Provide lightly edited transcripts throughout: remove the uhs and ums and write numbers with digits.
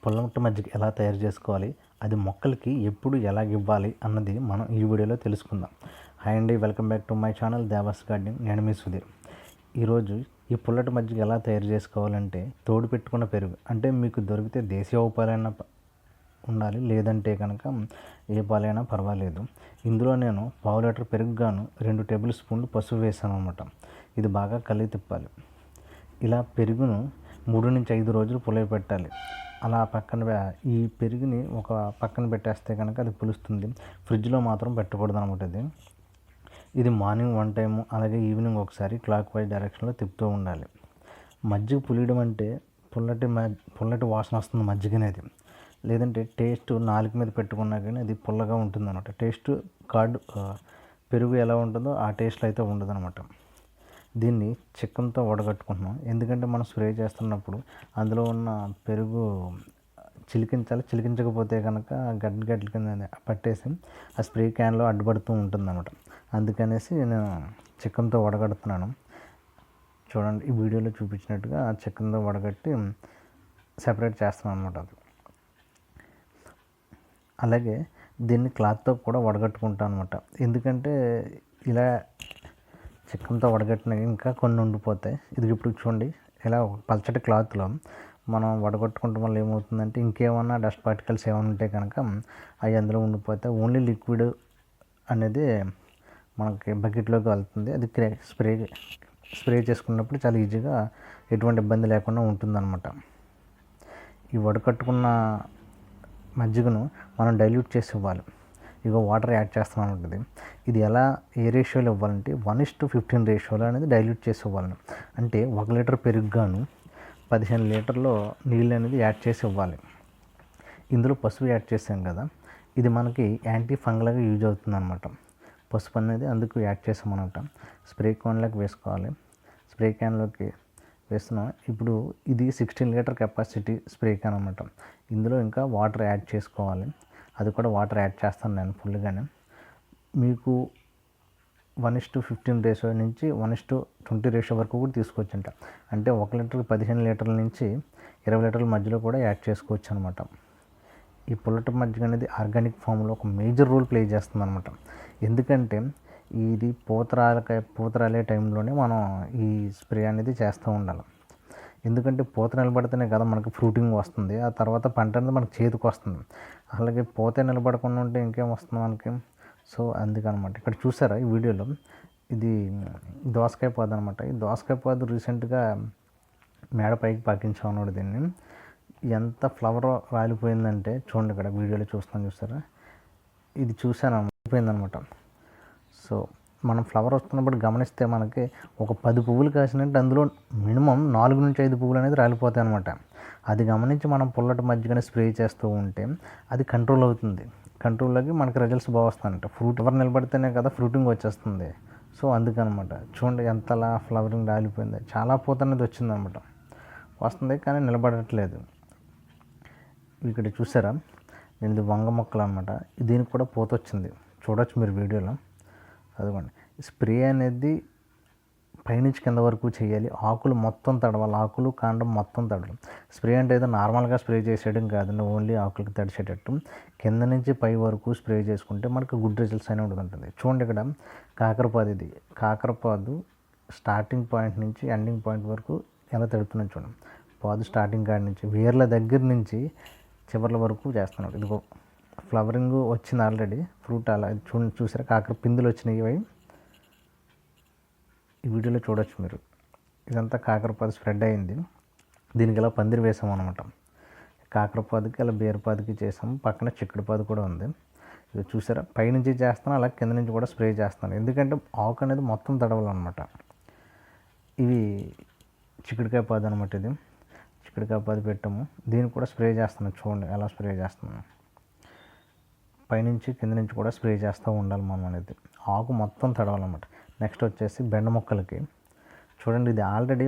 పుల్లటి మజ్జిగ ఎలా తయారు చేసుకోవాలి, అది మొక్కలకి ఎప్పుడు ఎలాగివ్వాలి అన్నది మనం ఈ వీడియోలో తెలుసుకుందాం. హాయ్ అండి, welcome back to my channel devas gardening. నేను మీ సుధీర్. ఈరోజు ఈ పుల్లటి మజ్జిగ ఎలా తయారు చేసుకోవాలంటే, తోడు పెట్టుకున్న పెరుగు అంటే మీకు దొరికితే దేశీయ ఆవు పాలైనా ఉండాలి, లేదంటే కనుక ఏ పాలైనా పర్వాలేదు. ఇందులో నేను పావు లీటర్ పెరుగు గాను 2 టేబుల్ స్పూన్లు పసుపు వేసాను అనమాట. ఇది బాగా కలిగి తిప్పాలి. ఇలా పెరుగును 3 నుంచి 5 రోజులు పులియబెట్టాలి. అలా ఈ పెరుగుని ఒక పక్కన పెట్టేస్తే కనుక అది పులుస్తుంది. ఫ్రిడ్జ్లో మాత్రం పెట్టకూడదు అనమాట. ఇది మార్నింగ్ 1 టైము, అలాగే ఈవినింగ్ ఒకసారి క్లాక్ వైజ్ డైరెక్షన్లో తిప్పుతూ ఉండాలి. మజ్జిగ పులియడం అంటే పుల్లటి వాసన వస్తుంది మజ్జిగ అనేది. లేదంటే టేస్ట్ నాలుక మీద పెట్టుకున్నా కానీ అది పుల్లగా ఉంటుంది అనమాట. టేస్ట్ పెరుగు ఎలా ఉంటుందో ఆ టేస్ట్లో అయితే ఉండదు అనమాట. దీన్ని చికెన్తో వడగట్టుకుంటున్నాం. ఎందుకంటే మనం స్ప్రే చేస్తున్నప్పుడు అందులో ఉన్న పెరుగు చిలికించకపోతే కనుక గడ్డల కింద పట్టేసి ఆ స్ప్రే క్యాన్లో అడ్డుపడుతూ ఉంటుంది అన్నమాట. అందుకనేసి నేను చికెన్తో వడగడుతున్నాను. చూడండి, ఈ వీడియోలో చూపించినట్టుగా చికెన్తో వడగట్టి సెపరేట్ చేస్తున్నాను అనమాట. అది అలాగే దీన్ని క్లాత్తో కూడా వడగట్టుకుంటాను అనమాట. ఎందుకంటే ఇలా చికెన్తో వడగట్టిన ఇంకా కొన్ని ఉండిపోతాయి. ఇది ఇప్పుడు చూడండి, ఇలా ఒక పల్చటి క్లాత్లో మనం వడగొట్టుకుంటాం వల్ల ఏమవుతుందంటే, ఇంకేమన్నా డస్ట్ పార్టికల్స్ ఏమైనా ఉంటే కనుక అవి అందులో ఉండిపోతాయి. ఓన్లీ లిక్విడ్ అనేది మనకి బకెట్లోకి వెళ్తుంది. అది స్ప్రే చేసుకున్నప్పుడు చాలా ఈజీగా ఎటువంటి ఇబ్బంది లేకుండా ఉంటుందన్నమాట. ఈ వడకట్టుకున్న మజ్జిగను మనం డైల్యూట్ చేసి ఇవ్వాలి. ఇగో వాటర్ యాడ్ చేస్తామని ఉంటుంది. ఇది ఎలా ఏ రేషియోలో ఇవ్వాలంటే 1:15 రేషియోలో అనేది డైల్యూట్ చేసి ఇవ్వాలి. అంటే 1 లీటర్ పెరుగుగాను 15 లీటర్లో నీళ్ళు అనేది యాడ్ చేసి ఇవ్వాలి. ఇందులో పసుపు యాడ్ చేసాం కదా, ఇది మనకి యాంటీ ఫంగల్గా యూజ్ అవుతుంది అనమాట. పసుపు అనేది అందుకు యాడ్ చేసామన్నమాట. స్ప్రే క్యాన్లోకి వేసుకోవాలి. స్ప్రే క్యాన్లోకి వేస్తున్నాం. ఇప్పుడు ఇది 16 లీటర్ కెపాసిటీ స్ప్రే క్యాన్ అనమాట. ఇందులో ఇంకా వాటర్ యాడ్ చేసుకోవాలి. అది కూడా వాటర్ యాడ్ చేస్తాను నేను ఫుల్గానే. మీకు 1:15 రేషియో నుంచి 1:20 రేషియో వరకు కూడా తీసుకోవచ్చంట. అంటే 1 లీటర్కి 15 లీటర్ల నుంచి 20 లీటర్ల మధ్యలో కూడా యాడ్ చేసుకోవచ్చు అనమాట. ఈ పుల్లటి మజ్జిగ అనేది ఆర్గానిక్ ఫామ్లో ఒక మేజర్ రోల్ ప్లే చేస్తుంది అనమాట. ఎందుకంటే ఇది పూతరాలే టైంలోనే మనం ఈ స్ప్రే అనేది చేస్తూ ఉండాలి. ఎందుకంటే పూత నిలబడితేనే కదా మనకి ఫ్రూటింగ్ వస్తుంది. ఆ తర్వాత పంట అనేది మనకి చేతికి వస్తుంది. అలాగే పూత నిలబడకుండా ఉంటే ఇంకేం వస్తుంది మనకి. సో అందుకనమాట. ఇక్కడ చూసారా ఈ వీడియోలో, ఇది దోసకాయ పాదు అనమాట. ఈ దోసకాయ పాదు రీసెంట్గా మేడ పైకి పాకించాం అన్నమాట. దీన్ని ఎంత ఫ్లవర్ రాలిపోయిందంటే చూడండి, ఇక్కడ వీడియోలో చూసారా, ఇది చూసాను అయిపోయిందనమాట. సో మనం ఫ్లవర్ వస్తున్నప్పుడు గమనిస్తే మనకి ఒక 10 పువ్వులు కాసినట్టు అందులో మినిమం 4 నుంచి 5 పువ్వులు అనేది రాలిపోతాయి అనమాట. అది గమనించి మనం పుల్లటి మజ్జిగని స్ప్రే చేస్తూ ఉంటే అది కంట్రోల్ అవుతుంది. కంట్రోల్లోకి మనకి రిజల్ట్స్ బాగా వస్తాయంట. ఫ్రూట్ ఎవరు నిలబడితేనే కదా ఫ్రూటింగ్ వచ్చేస్తుంది. సో అందుకనమాట. చూడండి ఎంతలా ఫ్లవరింగ్ రాలిపోయింది. చాలా పూత అనేది వచ్చిందనమాట. వస్తుంది కానీ నిలబడట్లేదు. ఇక్కడ చూసారా, ఇది వంగ మొక్కలు అనమాట. దీనికి కూడా పూత వచ్చింది, చూడొచ్చు మీరు వీడియోలో. అదిగోండి, స్ప్రే అనేది పైనుంచి కింద వరకు చేయాలి. ఆకులు మొత్తం తడవాలి, ఆకులు కాండం మొత్తం తడవాలి. స్ప్రే అంటే ఏదో నార్మల్గా స్ప్రే చేసేయడం కాదండి, ఓన్లీ ఆకులకు తడిచేటట్టు కింద నుంచి పై వరకు స్ప్రే చేసుకుంటే మనకు గుడ్ రిజల్ట్స్ అనేవి ఉంటుంది. చూడండి, ఇక్కడ కాకరపాదు, ఇది కాకరపాదు స్టార్టింగ్ పాయింట్ నుంచి ఎండింగ్ పాయింట్ వరకు ఎలా తడుపుతున్నాను చూడండి. పాదు స్టార్టింగ్ కాడి నుంచి వేర్ల దగ్గర నుంచి చివర్ల వరకు చేస్తున్నాడు. ఇదిగో ఫ్లవరింగ్ వచ్చింది ఆల్రెడీ, ఫ్రూట్ అలా చూసారా, కాకర పిందులు వచ్చినాయి. ఇవి ఈ వీడియోలో చూడొచ్చు మీరు. ఇదంతా కాకరపాదు స్ప్రెడ్ అయింది. దీనికి ఇలా పందిరి వేసాం అనమాట. కాకరపాదుకి అలా బీరపాదుకి చేసాము. పక్కన చిక్కుడుపాదు కూడా ఉంది. ఇది చూసారా, పైనుంచి చేస్తాను, అలా కింద నుంచి కూడా స్ప్రే చేస్తాను. ఎందుకంటే ఆకు అనేది మొత్తం తడవాలన్నమాట. ఇవి చిక్కుడుకాయ పాదు అనమాట. ఇది చిక్కుడుకాయ పాదు పెట్టాము. దీన్ని కూడా స్ప్రే చేస్తున్నాను. చూడండి ఎలా స్ప్రే చేస్తున్నాను. పైనుంచి కింద నుంచి కూడా స్ప్రే చేస్తూ ఉండాలి మనం అనేది. ఆకు మొత్తం తడవాలన్నమాట. నెక్స్ట్ వచ్చేసి బెండ మొక్కలకి చూడండి, ఇది ఆల్రెడీ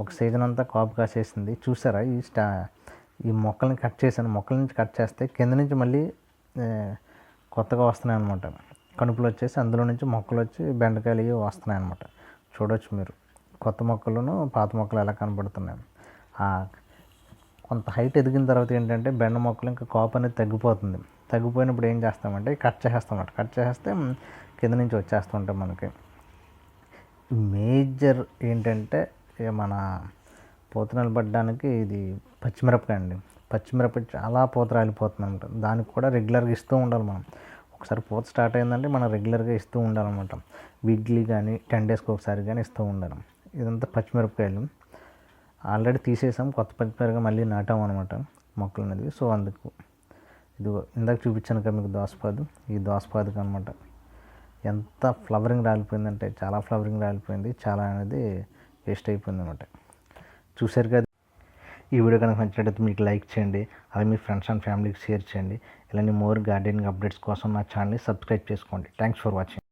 ఒక సీజన్ అంతా కాపు కాసేసింది. చూసారా, ఈ మొక్కల్ని కట్ చేశాను. మొక్కల నుంచి కట్ చేస్తే కింద నుంచి మళ్ళీ కొత్తగా వస్తున్నాయి అన్నమాట. కణుపులు వచ్చేసి అందులో నుంచి మొక్కలు వచ్చి బెండకాయలు ఇవి వస్తున్నాయి అన్నమాట. చూడవచ్చు మీరు కొత్త మొక్కలను పాత మొక్కలు ఎలా కనబడుతున్నాయి. కొంత హైట్ ఎదిగిన తర్వాత ఏంటంటే బెండ మొక్కలు ఇంకా కాపు అనేది తగ్గిపోతుంది. తగ్గిపోయినప్పుడు ఏం చేస్తామంటే కట్ చేసేస్తామన్నమాట. కట్ చేసేస్తే కింద నుంచి వచ్చేస్తుంటాయి మనకి. మేజర్ ఏంటంటే మన పూతనలు పడడానికి ఇది పచ్చిమిరపకాయ అండి. పచ్చిమిరపకాయ చాలా పూత రాలిపోతుంది అనమాట. దానికి కూడా రెగ్యులర్గా ఇస్తూ ఉండాలి మనం. ఒకసారి పూత స్టార్ట్ అయిందంటే మనం రెగ్యులర్గా ఇస్తూ ఉండాలన్నమాట. వీక్లీ కానీ 10 డేస్కి ఒకసారి కానీ ఇస్తూ ఉండాలి. ఇదంతా పచ్చిమిరపకాయలు ఆల్రెడీ తీసేసాం, కొత్త పచ్చిమిరపకాయ మళ్ళీ నాటాం అనమాట మొక్కలు అనేది. సో అందుకు ఇదిగో ఇందాక చూపించాను కదా మీకు దోసపాదు, ఈ దోసపాదుకు అనమాట ఎంత ఫ్లవరింగ్ రాలిపోయిందంటే చాలా ఫ్లవరింగ్ రాలిపోయింది, చాలా అనేది వేస్ట్ అయిపోయింది అనమాట. చూశారు కదా. ఈ వీడియో కనుక నచ్చినట్లయితే మీకు లైక్ చేయండి, అలాగే మీ ఫ్రెండ్స్ అండ్ ఫ్యామిలీకి షేర్ చేయండి. ఇలాంటి మోర్ గార్డెనింగ్ అప్డేట్స్ కోసం నా ఛానల్ని సబ్స్క్రైబ్ చేసుకోండి. Thanks for watching.